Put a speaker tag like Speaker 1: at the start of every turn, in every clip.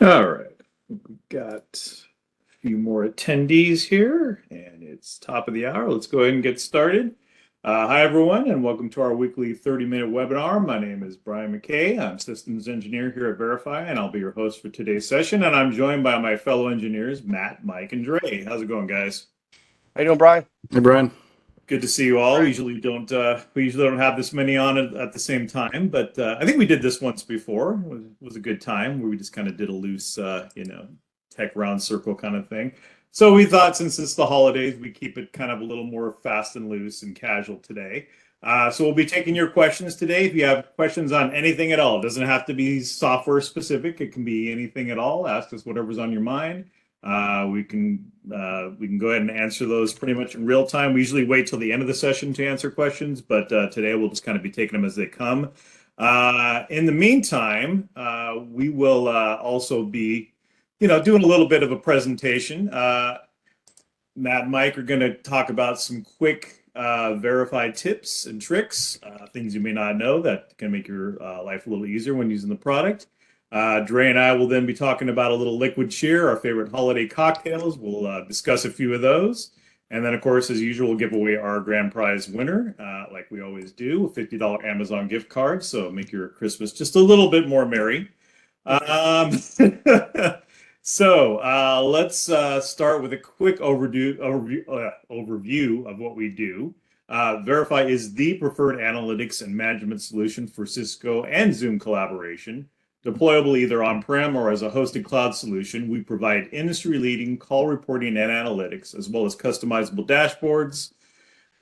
Speaker 1: All right. We've got a few more attendees here, and it's top of the hour. Let's go ahead and get started. Hi, everyone, and welcome to our weekly 30-minute webinar. My name is Brian McKay. I'm systems engineer here at Variphy, and I'll be your host for today's session. And I'm joined by my fellow engineers, Matt, Mike, and Dre. How's it going, guys?
Speaker 2: How you doing, Brian?
Speaker 3: Hey, Brian.
Speaker 1: Good to see you all. We usually don't have this many on at the same time, but I think we did this once before. It was a good time where we just kind of did a loose, tech round circle kind of thing. So we thought since it's the holidays, we keep it kind of a little more fast and loose and casual today. So we'll be taking your questions today. If you have questions on anything at all, it doesn't have to be software specific. It can be anything at all. Ask us whatever's on your mind. We can go ahead and answer those pretty much in real time. We usually wait till the end of the session to answer questions, but today we'll just kind of be taking them as they come. In the meantime, we will also be, doing a little bit of a presentation. Matt and Mike are going to talk about some quick verified tips and tricks, things you may not know that can make your life a little easier when using the product. Dre and I will then be talking about a little liquid cheer, our favorite holiday cocktails. We'll discuss a few of those. And then, of course, as usual, we'll give away our grand prize winner, like we always do, a $50 Amazon gift card. So make your Christmas just a little bit more merry. Um, let's start with a quick overview of what we do. Verify is the preferred analytics and management solution for Cisco and Zoom collaboration. Deployable either on-prem or as a hosted cloud solution, we provide industry-leading call reporting and analytics, as well as customizable dashboards,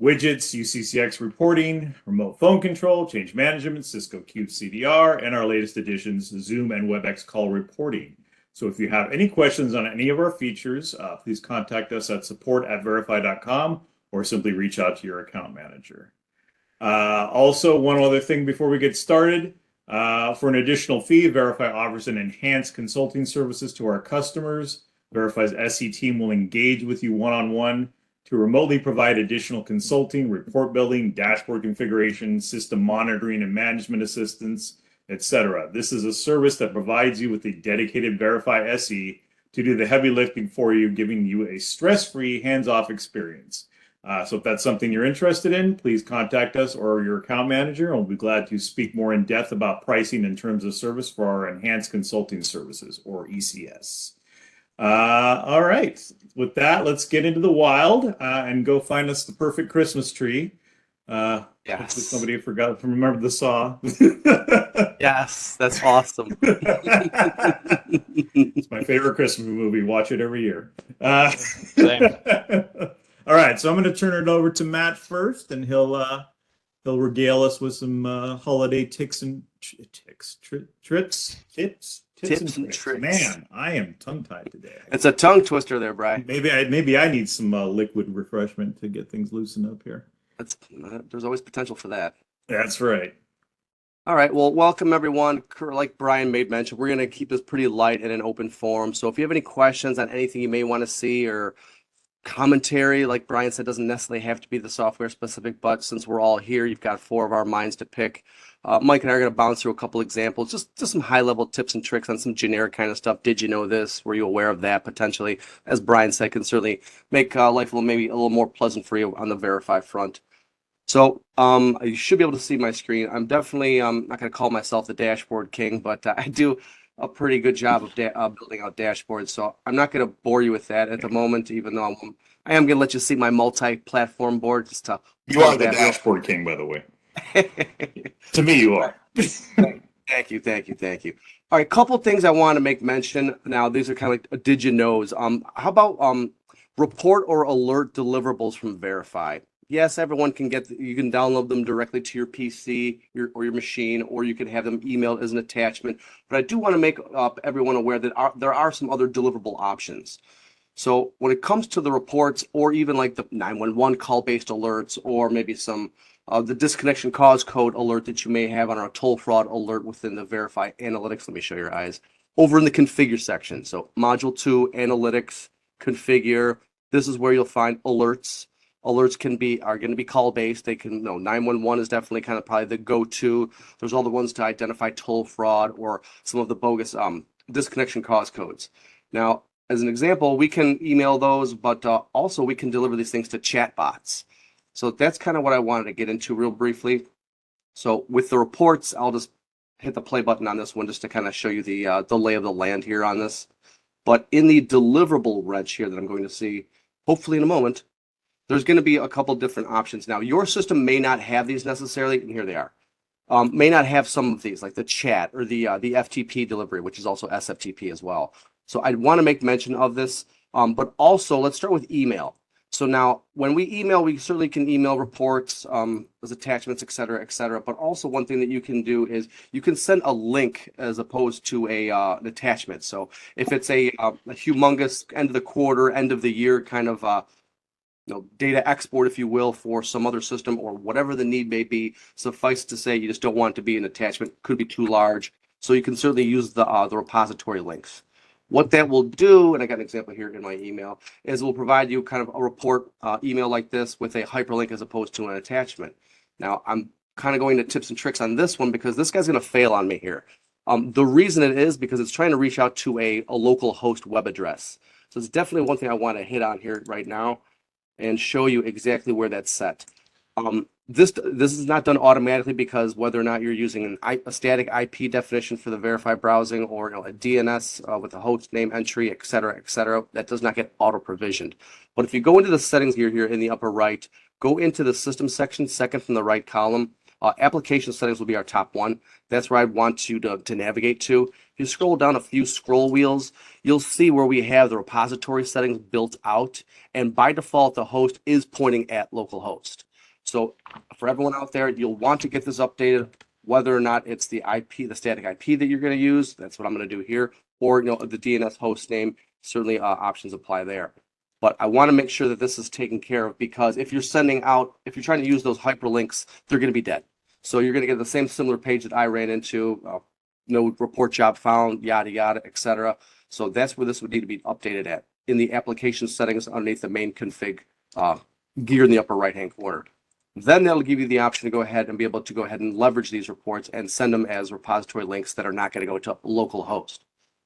Speaker 1: widgets, UCCX reporting, remote phone control, change management, Cisco Cube CDR, and our latest additions, Zoom and WebEx call reporting. So if you have any questions on any of our features, please contact us at support@verify.com or simply reach out to your account manager. Also, one other thing before we get started. For an additional fee, Verify offers an enhanced consulting services to our customers. Verify's SE team will engage with you one-on-one to remotely provide additional consulting, report building, dashboard configuration, system monitoring and management assistance, etc. This is a service that provides you with a dedicated Verify SE to do the heavy lifting for you, giving you a stress-free, hands-off experience. So if that's something you're interested in, please contact us or your account manager, and we'll be glad to speak more in depth about pricing and terms of service for our enhanced consulting services, or ECS. All right, with that, let's get into the wild and go find us the perfect Christmas tree. Hopefully
Speaker 2: Yes.
Speaker 1: somebody forgot to remember the saw.
Speaker 2: Yes, that's awesome.
Speaker 1: It's my favorite Christmas movie. Watch it every year.
Speaker 2: Same.
Speaker 1: All right, so I'm going to turn it over to Matt first, and he'll regale us with some holiday tips and tricks.
Speaker 2: Tips and tricks.
Speaker 1: Man, I am tongue-tied today.
Speaker 2: It's a tongue twister there, Brian.
Speaker 1: Maybe I need some liquid refreshment to get things loosened up here.
Speaker 2: There's always potential for that.
Speaker 1: That's right.
Speaker 2: All right, well, welcome everyone. Like Brian made mention, we're going to keep this pretty light and an open forum. So if you have any questions on anything you may want to see or commentary, like Brian said, doesn't necessarily have to be the software specific, but since we're all here, you've got four of our minds to pick. Mike and I are going to bounce through a couple examples, just some high level tips and tricks on some generic kind of stuff. Did you know this? Were you aware of that? Potentially, as Brian said, can certainly make life maybe a little more pleasant for you on the Verify front. So you should be able to see my screen. I'm definitely not going to call myself the dashboard king, but I do a pretty good job of building out dashboards. So I'm not going to bore you with that at the moment, even though I am going to let you see my multi-platform board just to.
Speaker 1: You are the dashboard king, by the way. To me, you are.
Speaker 2: Thank you. All right, couple things I want to make mention. Now, these are kind of like did you knows. How about report or alert deliverables from Verify? Yes, everyone can you can download them directly to your PC or your machine, or you can have them emailed as an attachment. But I do want to make everyone aware that there are some other deliverable options. So when it comes to the reports, or even like the 911 call-based alerts, or maybe some the disconnection cause code alert that you may have on our toll fraud alert within the Verify Analytics. Let me show your eyes over in the configure section. So module 2, analytics, configure. This is where you'll find alerts. Alerts are going to be call based. They can 911 is definitely kind of probably the go-to. There's all the ones to identify toll fraud or some of the bogus disconnection cause codes. Now, as an example, we can email those, but also we can deliver these things to chatbots. So that's kind of what I wanted to get into real briefly. So with the reports, I'll just hit the play button on this one just to kind of show you the lay of the land here on this. But in the deliverable wrench here that I'm going to see, hopefully in a moment, there's going to be a couple different options. Now, your system may not have these necessarily, and here they are. May not have some of these, like the chat or the FTP delivery, which is also SFTP as well. So I want to make mention of this, but also let's start with email. So now, when we email, we certainly can email reports, as attachments, et cetera, but also one thing that you can do is you can send a link as opposed to an attachment. So if it's a humongous end of the quarter, end of the year kind of data export, if you will, for some other system or whatever the need may be, suffice to say, you just don't want it to be an attachment, could be too large. So you can certainly use the repository links. What that will do, and I got an example here in my email, is it will provide you kind of a report email like this with a hyperlink as opposed to an attachment. Now, I'm kind of going to tips and tricks on this one because this guy's going to fail on me here. The reason it is because it's trying to reach out to a local host web address. So it's definitely one thing I want to hit on here right now and show you exactly where that's set. This is not done automatically because whether or not you're using a static IP definition for the Variphy browsing or a DNS with a host name entry, et cetera, that does not get auto provisioned. But if you go into the settings here in the upper right, go into the system section, second from the right column. Application settings will be our top one. That's where I want you to navigate to. If you scroll down a few scroll wheels, you'll see where we have the repository settings built out. And by default, the host is pointing at localhost. So for everyone out there, you'll want to get this updated, whether or not it's the IP, the static IP that you're going to use. That's what I'm going to do here. Or the DNS host name. Certainly options apply there. But I want to make sure that this is taken care of because if you're sending out, if you're trying to use those hyperlinks, they're going to be dead. So you're going to get the same similar page that I ran into, no report job found, yada, yada, et cetera. So that's where this would need to be updated at in the application settings underneath the main config gear in the upper right-hand corner. Then that'll give you the option to go ahead and be able to go ahead and leverage these reports and send them as repository links that are not going to go to localhost.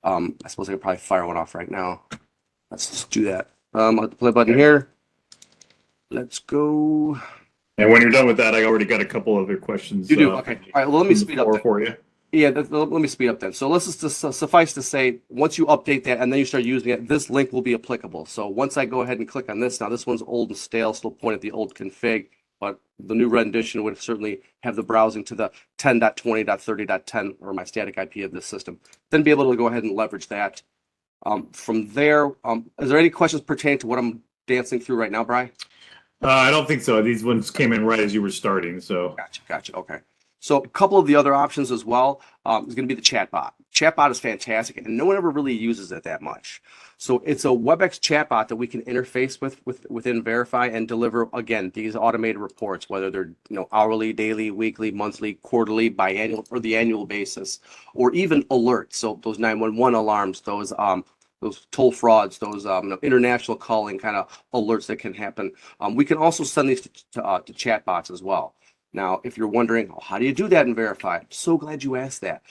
Speaker 2: I suppose I could probably fire one off right now. Let's just do that. I'll hit the play button here. Let's go.
Speaker 1: And when you're done with that, I already got a couple other questions.
Speaker 2: You do? Okay. All right. Well, let me speed up
Speaker 1: for you.
Speaker 2: Yeah, let me speed up then. So let's just suffice to say, once you update that and then you start using it, this link will be applicable. So once I go ahead and click on this, now this one's old and stale, still point at the old config, but the new rendition would certainly have the browsing to the 10.20.30.10 or my static IP of this system. Then be able to go ahead and leverage that. From there, is there any questions pertaining to what I'm dancing through right now, Brian?
Speaker 1: I don't think so. These ones came in right as you were starting. So
Speaker 2: Gotcha. Okay. So a couple of the other options as well is going to be the chatbot. Chatbot is fantastic, and no one ever really uses it that much. So it's a WebEx chatbot that we can interface within Variphy and deliver, again, these automated reports, whether they're hourly, daily, weekly, monthly, quarterly, biannual, or the annual basis, or even alerts. So those 911 alarms, those toll frauds, those international calling kind of alerts that can happen. We can also send these to chatbots as well. Now, if you're wondering, how do you do that in Variphy? I'm so glad you asked that.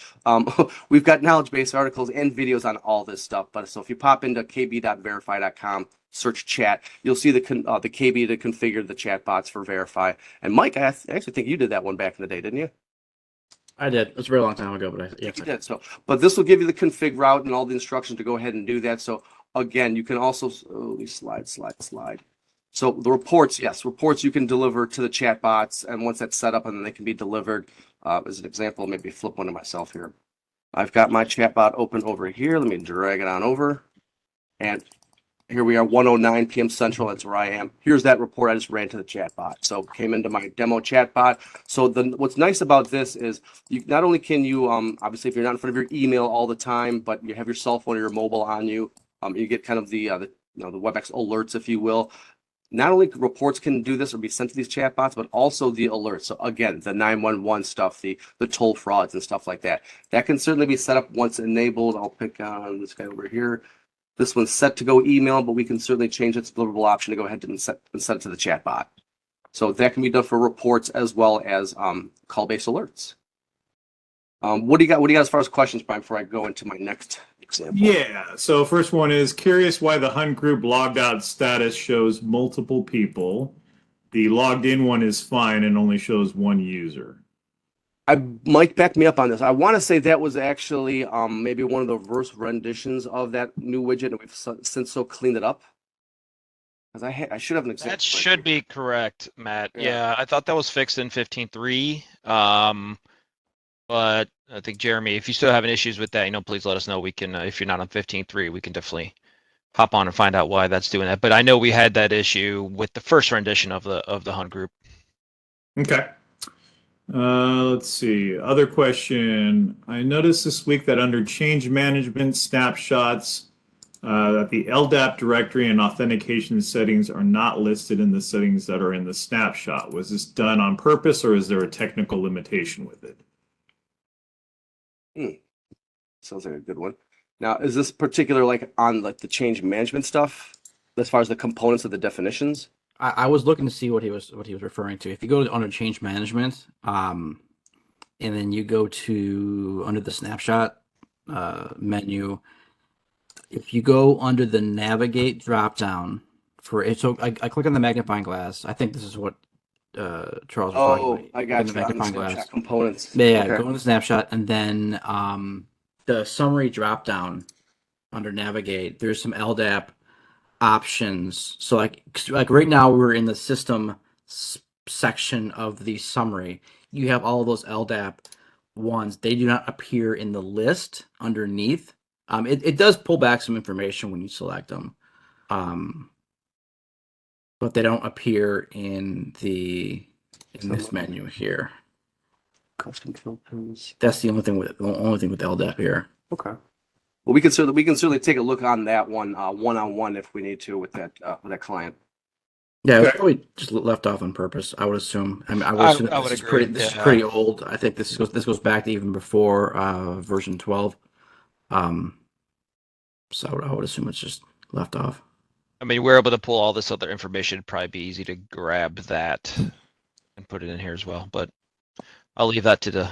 Speaker 2: We've got knowledge base articles and videos on all this stuff. But so if you pop into kb.variphy.com, search chat, you'll see the KB to configure the chat bots for Variphy. And Mike, I actually think you did that one back in the day, didn't you?
Speaker 3: I did. It was a very long time ago, but yes,
Speaker 2: you did. So, but this will give you the config route and all the instructions to go ahead and do that. So again, you can also slide. So the reports, yes, reports you can deliver to the chat bots, and once that's set up, and then they can be delivered. As an example, maybe flip one to myself here. I've got my chat bot open over here. Let me drag it on over, and here we are, 1:09 p.m. Central. That's where I am. Here's that report I just ran to the chat bot. So came into my demo chat bot. So what's nice about this is you not only can you obviously if you're not in front of your email all the time, but you have your cell phone or your mobile on you. You get kind of the WebEx alerts, if you will. Not only reports can do this or be sent to these chatbots, but also the alerts. So again, the 911 stuff, the toll frauds and stuff like that. That can certainly be set up once enabled. I'll pick on this guy over here. This one's set to go email, but we can certainly change its deliverable option to go ahead and set it to the chatbot. So that can be done for reports as well as call-based alerts. What do you got? What do you got as far as questions, Brian? Before I go into my next example.
Speaker 1: Yeah. So first one is curious why the hunt group logged out status shows multiple people. The logged in one is fine and only shows one user.
Speaker 2: Mike, back me up on this. I want to say that was actually maybe one of the reverse renditions of that new widget, and we've since cleaned it up. Because I should have an example.
Speaker 4: That should be correct, Matt.
Speaker 2: Yeah.
Speaker 4: Yeah, I thought that was fixed in 15.3. But I think Jeremy, if you still having issues with that, please let us know. We can, if you're not on 15.3, we can definitely hop on and find out why that's doing that. But I know we had that issue with the first rendition of the hunt group.
Speaker 1: Okay. Let's see. Other question. I noticed this week that under change management snapshots, that the LDAP directory and authentication settings are not listed in the settings that are in the snapshot. Was this done on purpose, or is there a technical limitation with it?
Speaker 2: Sounds like a good one. Now, is this particular on the change management stuff as far as the components of the definitions?
Speaker 3: I was looking to see what he was referring to. If you go to under change management, and then you go to under the snapshot menu, if you go under the navigate drop down for it, so I click on the magnifying glass. I think this is what Charles was talking about.
Speaker 2: I got
Speaker 3: The
Speaker 2: you. On the
Speaker 3: magnifying
Speaker 2: snapshot
Speaker 3: glass.
Speaker 2: components.
Speaker 3: Yeah,
Speaker 2: Okay.
Speaker 3: go into snapshot, and then the summary drop down under navigate. There's some LDAP options. So like right now we're in the system section of the summary. You have all of those LDAP ones. They do not appear in the list underneath. It does pull back some information when you select them, but they don't appear in this menu here.
Speaker 2: Custom filters.
Speaker 3: That's the only thing with LDAP here.
Speaker 2: Okay. Well, we can certainly take a look on that one one-on-one if we need to with that client.
Speaker 3: Yeah, it was
Speaker 1: Okay.
Speaker 3: probably just left off on purpose. I would assume. I mean, I would
Speaker 4: I
Speaker 3: assume that
Speaker 4: would
Speaker 3: this is
Speaker 4: agree,
Speaker 3: this is
Speaker 4: yeah.
Speaker 3: pretty old. I think this goes back to even before version 12. So I would assume it's just left off.
Speaker 4: I mean, we're able to pull all this other information. It'd probably be easy to grab that and put it in here as well. But I'll leave that to the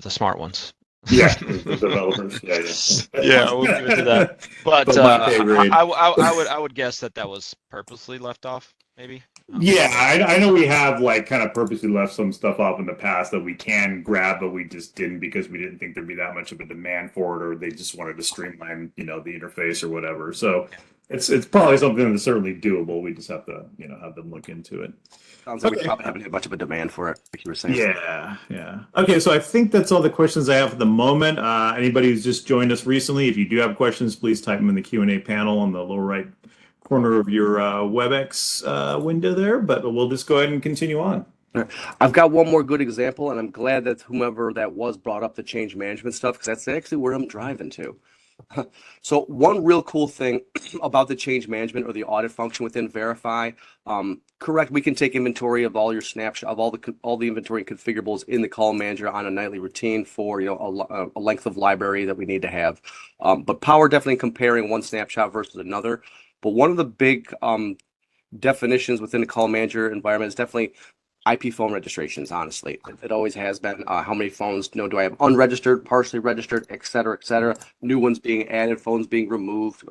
Speaker 4: smart ones.
Speaker 1: Yeah, the developers. Yeah.
Speaker 4: Yeah, we'll give it to that. But
Speaker 1: my pay grade.
Speaker 4: I would guess that was purposely left off, maybe.
Speaker 1: Yeah, I know we have kind of purposely left some stuff off in the past that we can grab, but we just didn't because we didn't think there'd be that much of a demand for it, or they just wanted to streamline, the interface or whatever. So it's probably something that's certainly doable. We just have to, have them look into it.
Speaker 2: Sounds like we
Speaker 1: Okay.
Speaker 2: probably haven't had much of a demand for it, like you were saying.
Speaker 1: Yeah. Okay, so I think that's all the questions I have at the moment. Anybody who's just joined us recently, if you do have questions, please type them in the Q&A panel on the lower right corner of your WebEx window there. But we'll just go ahead and continue on.
Speaker 2: I've got one more good example, and I'm glad that whomever that was brought up the change management stuff, because that's actually where I'm driving to. So one real cool thing about the change management or the audit function within Verify, correct, we can take inventory of all your snapshot of all the inventory configurables in the call manager on a nightly routine for a length of library that we need to have. But power definitely comparing one snapshot versus another. But one of the big definitions within the call manager environment is definitely IP phone registrations, honestly. It always has been. How many phones do I have unregistered, partially registered, et cetera, et cetera. New ones being added, phones being removed,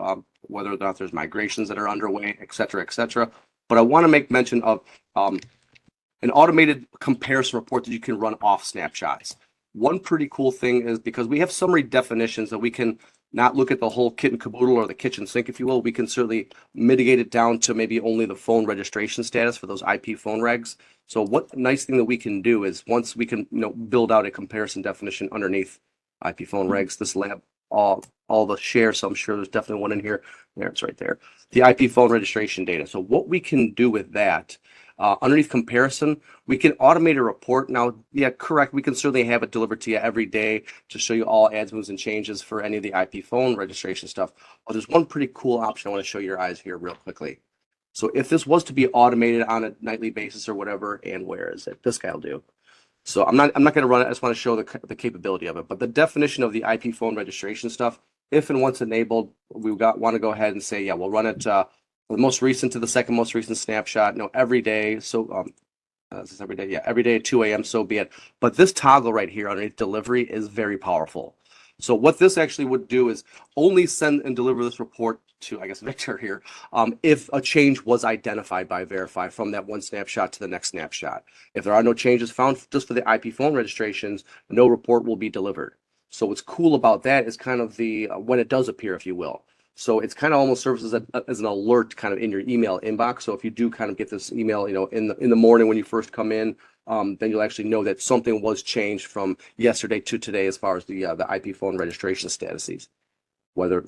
Speaker 2: whether or not there's migrations that are underway, et cetera, et cetera. But I want to make mention of an automated comparison report that you can run off snapshots. One pretty cool thing is because we have summary definitions that we can not look at the whole kit and caboodle or the kitchen sink, if you will. We can certainly mitigate it down to maybe only the phone registration status for those IP phone regs. So what nice thing that we can do is once we can build out a comparison definition underneath IP phone regs, this will have all the shares. So I'm sure there's definitely one in here. There, it's right there. The IP phone registration data. So what we can do with that underneath comparison, we can automate a report. Now, yeah, correct. We can certainly have it delivered to you every day to show you all adds, moves, and changes for any of the IP phone registration stuff. But there's one pretty cool option I want to show your eyes here real quickly. So if this was to be automated on a nightly basis or whatever, and where is it? This guy will do. So I'm not going to run it. I just want to show the capability of it. But the definition of the IP phone registration stuff, if and once enabled, want to go ahead and say, yeah, we'll run it the most recent to the second most recent snapshot, every day. So this is every day. Yeah, every day at 2 a.m. So be it. But this toggle right here underneath delivery is very powerful. So what this actually would do is only send and deliver this report to, I guess, Victor here, if a change was identified by Verify from that one snapshot to the next snapshot. If there are no changes found just for the IP phone registrations, no report will be delivered. So what's cool about that is kind of the when it does appear, if you will. So it's kind of almost serves as an alert kind of in your email inbox. So if you do kind of get this email, in the morning when you first come in, then you'll actually know that something was changed from yesterday to today as far as the IP phone registration statuses. Whether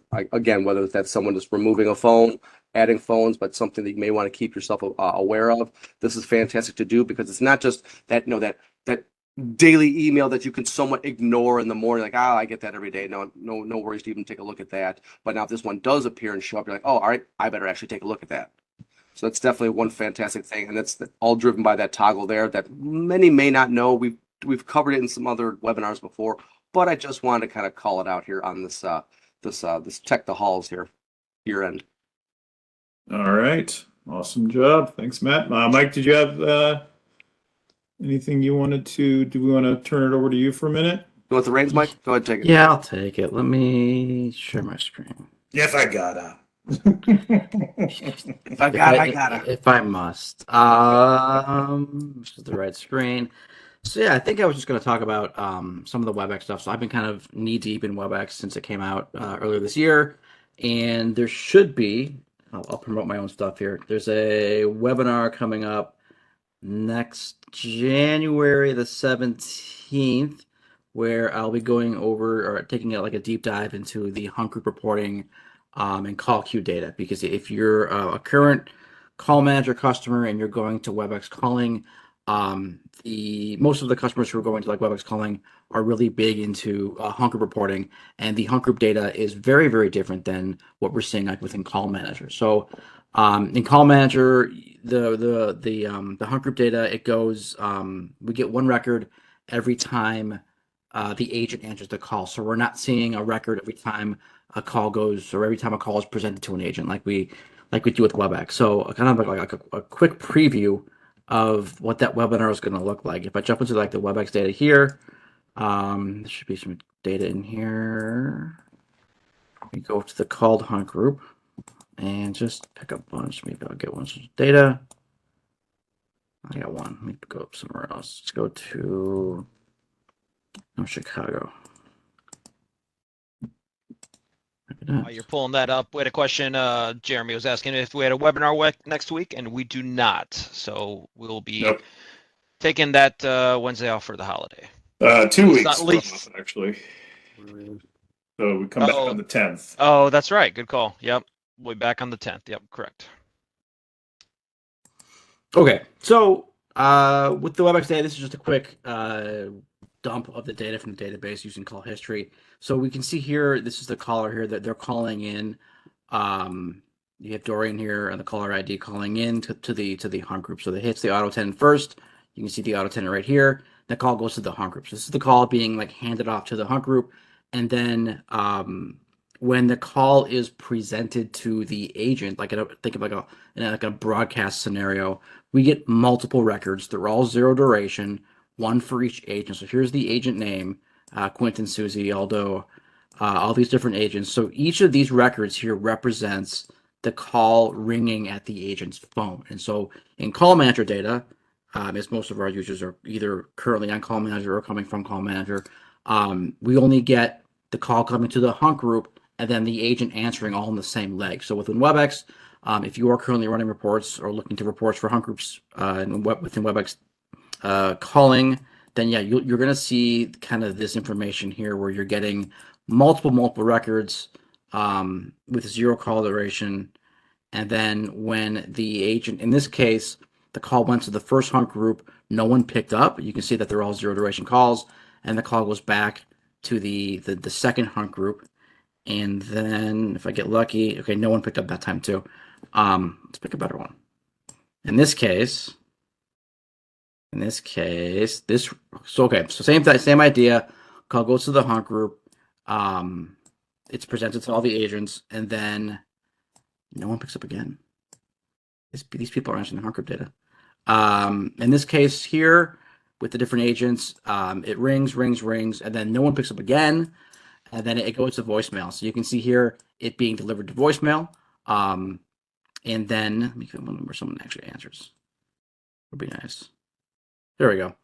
Speaker 2: that's someone just removing a phone, adding phones, but something that you may want to keep yourself aware of. This is fantastic to do because it's not just that that daily email that you can somewhat ignore in the morning, like, I get that every day. No worries to even take a look at that. But now if this one does appear and show up, you're like, oh, all right, I better actually take a look at that. So that's definitely one fantastic thing, and that's all driven by that toggle there that many may not know. We've covered it in some other webinars before, but I just wanted to kind of call it out here on this this Tech the Halls here, year end.
Speaker 1: All right. Awesome job. Thanks, Matt. Mike, did you have anything you wanted to? Do we want to turn it over to you for a minute?
Speaker 2: You want the reins, Mike? Go ahead, take it.
Speaker 3: Yeah, I'll take it. Let me share my screen.
Speaker 1: Yes, I gotta.
Speaker 2: If I got, I gotta.
Speaker 3: If I must. This is the right screen. So yeah, I think I was just going to talk about some of the WebEx stuff. So I've been kind of knee deep in WebEx since it came out earlier this year, and there should be. I'll promote my own stuff here. There's a webinar coming up next January the 17th, where I'll be going over or taking like a deep dive into the hunt group reporting and call queue data. Because if you're a current call manager customer and you're going to WebEx calling, the most of the customers who are going to like WebEx calling are really big into hunt group reporting, and the hunt group data is very, very different than what we're seeing like within call manager. So in call manager, the hunt group data, it goes, we get one record every time the agent answers the call. So we're not seeing a record every time a call goes or every time a call is presented to an agent like we do with WebEx. So kind of like a quick preview of what that webinar is going to look like. If I jump into like the WebEx data here, there should be some data in here. We go to the called hunt group and just pick a bunch. Maybe I'll get one data. I got one. Let me go up somewhere else. Let's go to Chicago.
Speaker 4: While you're pulling that up, we had a question. Jeremy was asking if we had a webinar next week, and we do not. So we'll be taking that Wednesday off for the holiday.
Speaker 1: 2 weeks off, actually. So we come back on the 10th.
Speaker 4: Oh, that's right. Good call. Yep. We'll be back on the 10th. Yep, correct.
Speaker 3: Okay. So with the WebEx data, this is just a quick dump of the data from the database using call history. So we can see here, this is the caller here that they're calling in. You have Dorian here and the caller ID calling in to the hunt group. So it hits the auto attendant first. You can see the auto attendant right here. The call goes to the hunt group. So this is the call being like handed off to the hunt group. And then when the call is presented to the agent, think of like a broadcast scenario, we get multiple records. They're all 0 duration, one for each agent. So here's the agent name, Quentin, Susie, Aldo, all these different agents. So each of these records here represents the call ringing at the agent's phone. And so in call manager data, as most of our users are either currently on call manager or coming from call manager, we only get the call coming to the hunt group and then the agent answering all in the same leg. So within WebEx, if you are currently running reports or looking to reports for hunt groups within WebEx calling, then yeah, you're going to see kind of this information here where you're getting multiple records with 0 call duration. And then when the agent, in this case, the call went to the first hunt group, no one picked up. You can see that they're all 0 duration calls, and the call goes back to the second hunt group. And then if I get lucky, okay, no one picked up that time too. Let's pick a better one. In this case, so same idea. Call goes to the hunt group. It's presented to all the agents, and then no one picks up again. These people are answering the hunt group data. In this case here, with the different agents, it rings, and then no one picks up again. and then it goes to voicemail. So you can see here it being delivered to voicemail. And then let me get one where someone actually answers. Would be nice. There we go.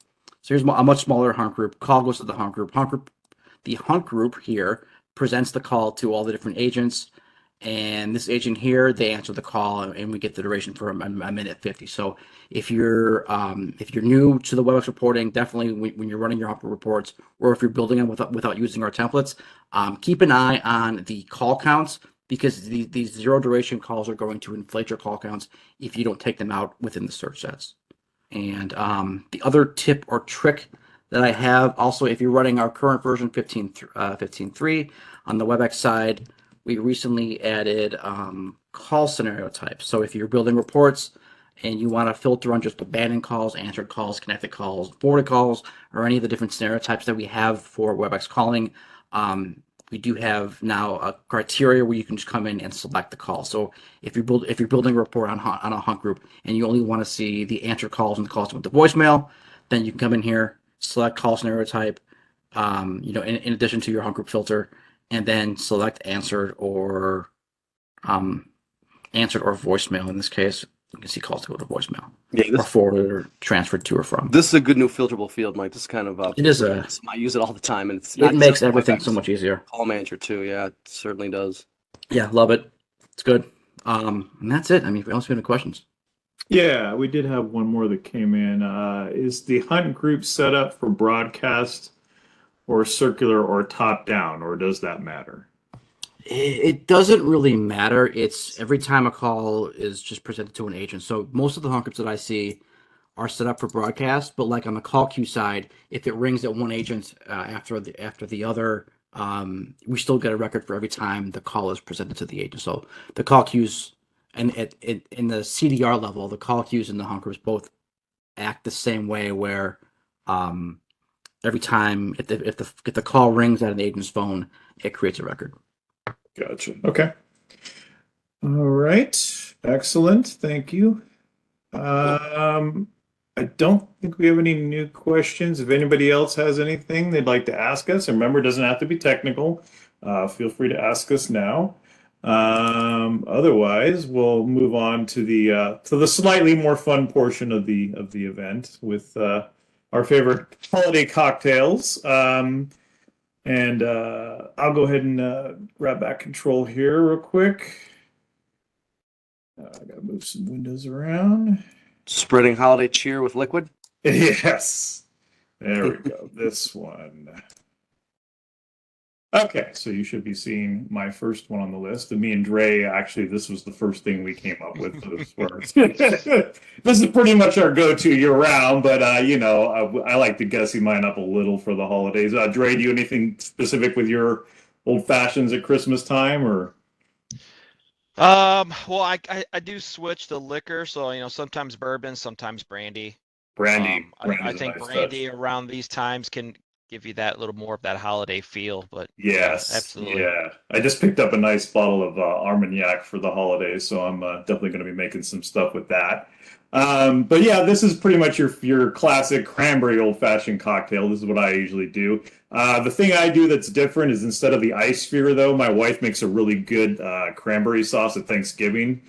Speaker 3: So here's a much smaller hunt group. Call goes to the hunt group. The hunt group here presents the call to all the different agents, and this agent here, they answer the call, and we get the duration for a minute 50. So if you're new to the WebEx reporting, definitely when you're running your hunt group reports, or if you're building them without using our templates, keep an eye on the call counts, because these zero duration calls are going to inflate your call counts if you don't take them out within the search sets. And the other tip or trick that I have, also, if you're running our current version 15.3 on the WebEx side, we recently added call scenario types. So if you're building reports and you want to filter on just abandoned calls, answered calls, connected calls, forwarded calls, or any of the different scenario types that we have for WebEx calling, we do have now a criteria where you can just come in and select the call. So if you're building a report on a hunt group and you only want to see the answer calls and the calls with the voicemail, then you can come in here, select call scenario type, in addition to your hunt group filter, and then select answered or voicemail. In this case, you can see calls to go to voicemail, or forwarded or transferred to or from.
Speaker 2: This is a good new filterable field, Mike. This is kind of
Speaker 3: it is
Speaker 2: I use it all the time, and
Speaker 3: it makes everything so much easier.
Speaker 2: Call manager too, yeah, it certainly does.
Speaker 3: Yeah, love it. It's good. And that's it. I mean, if you else have any questions.
Speaker 1: Yeah, we did have one more that came in. Is the hunt group set up for broadcast or circular or top down, or does that matter?
Speaker 3: It doesn't really matter. It's every time a call is just presented to an agent. So most of the hunt groups that I see are set up for broadcast, but like on the call queue side, if it rings at one agent after the other, we still get a record for every time the call is presented to the agent. So the call queues and in the CDR level, the call queues and the hunt groups both act the same way, where every time if the call rings at an agent's phone, it creates a record.
Speaker 1: Gotcha. Okay. All right. Excellent. Thank you. I don't think we have any new questions. If anybody else has anything they'd like to ask us, remember, it doesn't have to be technical. Feel free to ask us now. Otherwise, we'll move on to the slightly more fun portion of the event with our favorite holiday cocktails. And I'll go ahead and grab back control here real quick. I gotta move some windows around.
Speaker 2: Spreading holiday cheer with liquid?
Speaker 1: Yes. There we go. This one. Okay, so you should be seeing my first one on the list. And me and Dre, actually, this was the first thing we came up with for this words. This is pretty much our go-to year-round, but, I like to gussy mine up a little for the holidays. Dre, do you anything specific with your old fashions at Christmas time, or?
Speaker 4: Well, I do switch the liquor, so sometimes bourbon, sometimes brandy. I think
Speaker 1: nice
Speaker 4: brandy
Speaker 1: touch.
Speaker 4: around these times can give you that little more of that holiday feel, but
Speaker 1: yes,
Speaker 4: absolutely.
Speaker 1: Yeah. I just picked up a nice bottle of Armagnac for the holidays, so I'm definitely going to be making some stuff with that. But yeah, this is pretty much your classic cranberry old-fashioned cocktail. This is what I usually do. The thing I do that's different is, instead of the ice sphere, though, my wife makes a really good cranberry sauce at Thanksgiving.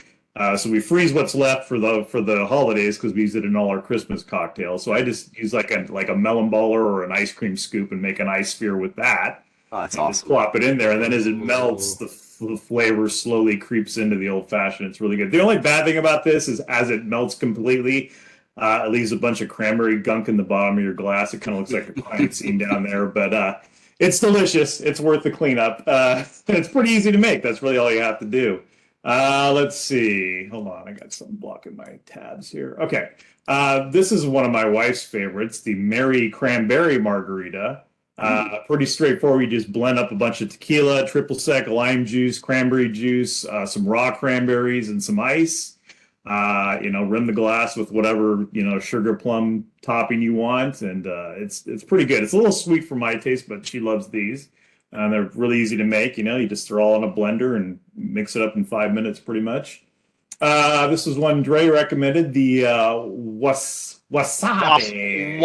Speaker 1: So we freeze what's left for the holidays, because we use it in all our Christmas cocktails. So I just use like a melon baller or an ice cream scoop and make an ice sphere with that.
Speaker 2: Oh, that's
Speaker 1: and
Speaker 2: awesome.
Speaker 1: Just plop it in there, and then as it melts, the flavor slowly creeps into the old fashioned. It's really good. The only bad thing about this is, as it melts completely, it leaves a bunch of cranberry gunk in the bottom of your glass. It kind of looks like a crime scene down there, but it's delicious. It's worth the cleanup. It's pretty easy to make. That's really all you have to do. Let's see. Hold on. I got something blocking my tabs here. Okay. This is one of my wife's favorites, the Mary Cranberry Margarita. Pretty straightforward. You just blend up a bunch of tequila, triple sec, lime juice, cranberry juice, some raw cranberries, and some ice. Rim the glass with whatever, sugar plum topping you want. And it's pretty good. It's a little sweet for my taste, but she loves these. They're really easy to make. You just throw all in a blender and mix it up in 5 minutes pretty much. This was one Dre recommended, the wasabi. Wasabi.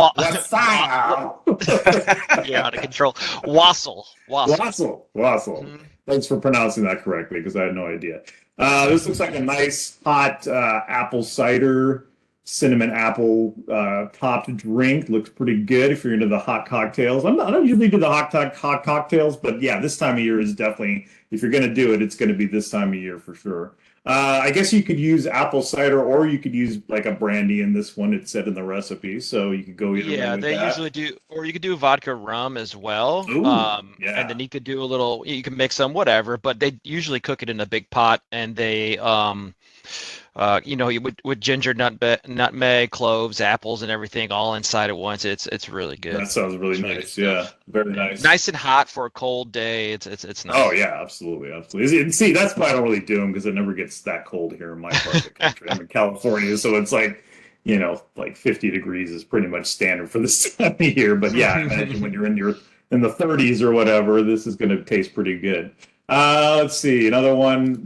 Speaker 4: You're out of control. Wassail.
Speaker 1: Wassail.
Speaker 4: Mhm.
Speaker 1: Thanks for pronouncing that correctly because I had no idea. This looks like a nice hot apple cider, cinnamon apple topped drink. Looks pretty good if you're into the hot cocktails. I don't usually do the hot cocktails, but yeah, this time of year is definitely, if you're going to do it, it's going to be this time of year for sure. I guess you could use apple cider or you could use like a brandy in this one. It said in the recipe, so you could go either way
Speaker 4: Yeah,
Speaker 1: with
Speaker 4: they
Speaker 1: that.
Speaker 4: usually do, or you could do vodka rum as well.
Speaker 1: Ooh, yeah.
Speaker 4: And then you could do a little, you can mix them, whatever, but they usually cook it in a big pot and they, with ginger, nutmeg, cloves, apples, and everything all inside at once. It's really good.
Speaker 1: That sounds really nice. Yeah, very nice.
Speaker 4: Nice and hot for a cold day. It's nice.
Speaker 1: Oh yeah, absolutely. And see, that's why I don't really do them because it never gets that cold here in my part of the country. I'm in California, so it's like, like 50 degrees is pretty much standard for this time of year. But yeah, I imagine when you're in the 30s or whatever, this is going to taste pretty good. Let's see, another one.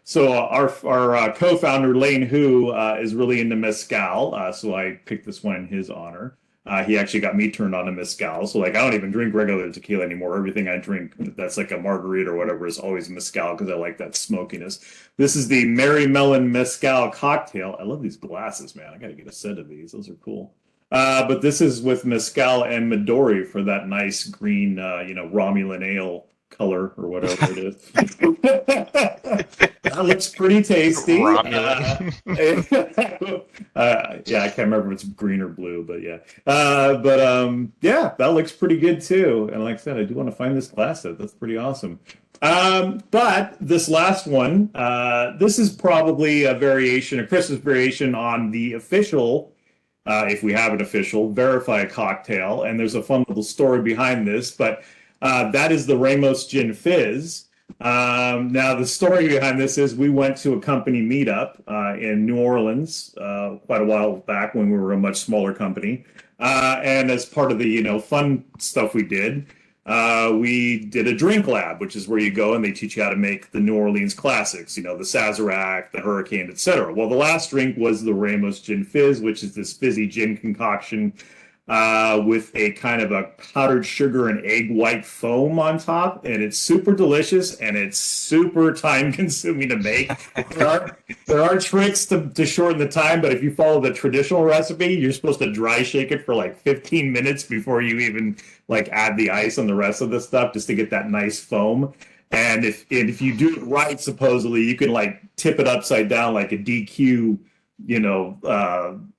Speaker 1: So our co-founder Lane Hu is really into mezcal, so I picked this one in his honor. He actually got me turned on to mezcal, so like I don't even drink regular tequila anymore. Everything I drink that's like a margarita or whatever is always mezcal because I like that smokiness. This is the Mary Melon Mezcal cocktail. I love these glasses, man. I got to get a set of these. Those are cool. But this is with mezcal and Midori for that nice green, Romulan ale color or whatever it is. That looks pretty tasty. Yeah, I can't remember if it's green or blue, but yeah. Yeah, that looks pretty good too. And like I said, I do want to find this glass set. That's pretty awesome. But this last one, this is probably a Christmas variation on the official, if we have an official, Variphy cocktail. And there's a fun little story behind this, but that is the Ramos Gin Fizz. Now, the story behind this is we went to a company meetup in New Orleans quite a while back when we were a much smaller company. And as part of the fun stuff we did a drink lab, which is where you go and they teach you how to make the New Orleans classics, the Sazerac, the Hurricane, etc. Well, the last drink was the Ramos Gin Fizz, which is this fizzy gin concoction with a kind of a powdered sugar and egg white foam on top, and it's super delicious and it's super time consuming to make. There are tricks to shorten the time, but if you follow the traditional recipe, you're supposed to dry shake it for like 15 minutes before you even like add the ice and the rest of the stuff just to get that nice foam. And if you do it right, supposedly you can like tip it upside down like a DQ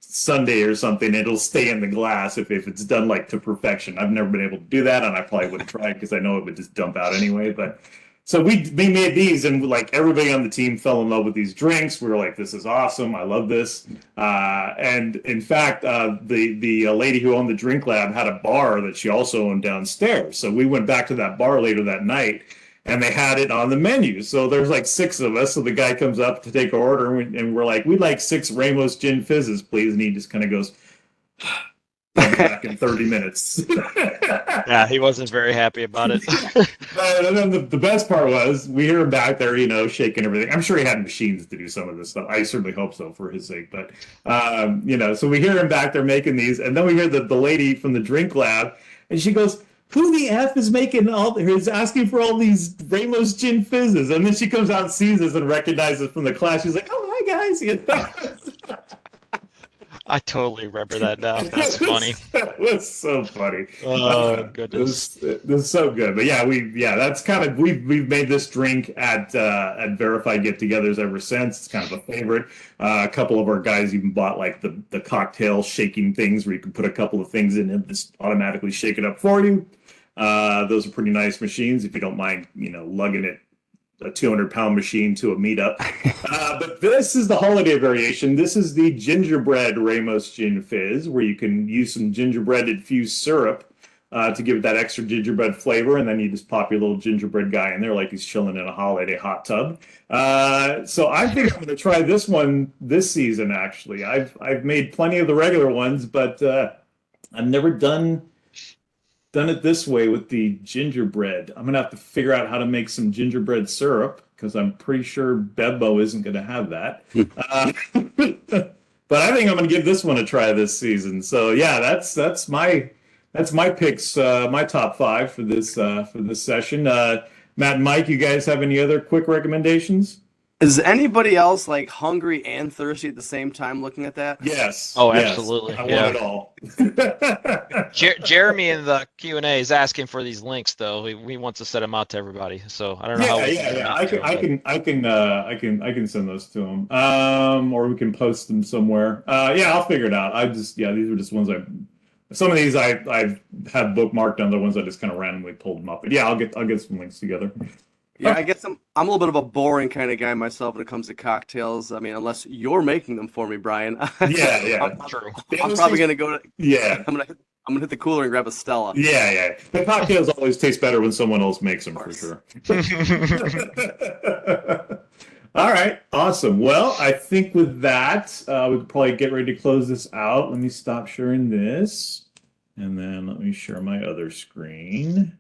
Speaker 1: Sunday or something, it'll stay in the glass if it's done like to perfection. I've never been able to do that, and I probably wouldn't try it because I know it would just dump out anyway. But so we made these, and like everybody on the team fell in love with these drinks. We were like, "This is awesome! I love this." And in fact, the lady who owned the drink lab had a bar that she also owned downstairs. So we went back to that bar later that night, and they had it on the menu. So there's like 6 of us. So the guy comes up to take our order, and we're like, "We'd like 6 Ramos Gin Fizzes, please." And he just kind of goes, "I'll be back in 30 minutes."
Speaker 4: Yeah, he wasn't very happy about it.
Speaker 1: And then the best part was we hear him back there, shaking everything. I'm sure he had machines to do some of this stuff. I certainly hope so for his sake. But, so we hear him back there making these. And then we hear the lady from the drink lab, and she goes, "Who the F is asking for all these Ramos Gin Fizzes?" And then she comes out and sees us and recognizes from the class. She's like, "Oh, hi, guys."
Speaker 4: I totally remember that now. That's funny.
Speaker 1: That was so funny.
Speaker 4: Oh, goodness.
Speaker 1: This is so good. But yeah, that's kind of, we've made this drink at Verified get-togethers ever since. It's kind of a favorite. A couple of our guys even bought like the cocktail shaking things where you can put a couple of things in and just automatically shake it up for you. Those are pretty nice machines if you don't mind, lugging it, a 200-pound machine to a meetup. But this is the holiday variation. This is the gingerbread Ramos Gin Fizz, where you can use some gingerbread infused syrup to give it that extra gingerbread flavor, and then you just pop your little gingerbread guy in there like he's chilling in a holiday hot tub. So I think I'm going to try this one this season, actually. I've made plenty of the regular ones, but I've never done it this way with the gingerbread. I'm gonna have to figure out how to make some gingerbread syrup because I'm pretty sure Bebbo isn't going to have that. But I think I'm going to give this one a try this season. So yeah, that's my picks, my top 5 for this session. Matt and Mike, you guys have any other quick recommendations?
Speaker 2: Is anybody else like hungry and thirsty at the same time looking at that?
Speaker 1: Yes.
Speaker 4: Oh,
Speaker 1: yes.
Speaker 4: absolutely.
Speaker 1: I want
Speaker 4: Yeah.
Speaker 1: it all.
Speaker 4: Jeremy in the Q&A is asking for these links, though. He wants to set them out to everybody. So I don't know how.
Speaker 1: I can send those to him. Or we can post them somewhere. Yeah, I'll figure it out. These are just ones some of these I have bookmarked, and other ones I just kind of randomly pulled them up. But yeah, I'll get some links together.
Speaker 2: Yeah, I guess I'm a little bit of a boring kind of guy myself when it comes to cocktails. I mean, unless you're making them for me, Brian.
Speaker 1: Yeah,
Speaker 4: true.
Speaker 2: I'm probably gonna go to.
Speaker 1: Yeah,
Speaker 2: I'm gonna hit the cooler and grab a Stella.
Speaker 1: Yeah. The cocktails always taste better when someone else makes them, for sure. All right, awesome. Well, I think with that, we could probably get ready to close this out. Let me stop sharing this, and then let me share my other screen.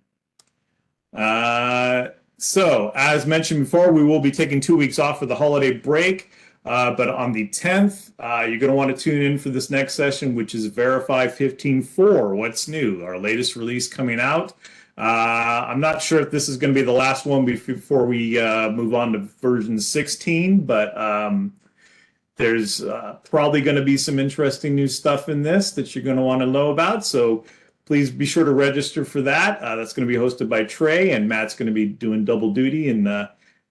Speaker 1: So, as mentioned before, we will be taking 2 weeks off for the holiday break. But on the 10th, you're going to want to tune in for this next session, which is Variphy 15.4. What's new? Our latest release coming out. I'm not sure if this is going to be the last one before we move on to version 16, but there's probably going to be some interesting new stuff in this that you're going to want to know about. So please be sure to register for that. That's going to be hosted by Trey, and Matt's going to be doing double duty and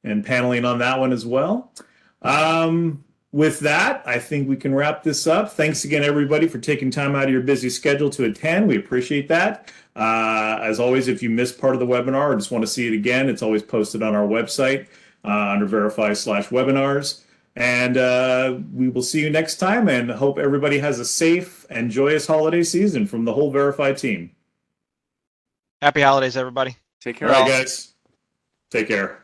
Speaker 1: paneling on that one as well. With that, I think we can wrap this up. Thanks again, everybody, for taking time out of your busy schedule to attend. We appreciate that. As always, if you missed part of the webinar or just want to see it again, it's always posted on our website under Variphy/webinars. And we will see you next time, and hope everybody has a safe and joyous holiday season from the whole Variphy team.
Speaker 4: Happy holidays, everybody.
Speaker 2: Take care.
Speaker 1: All right, guys. Take care.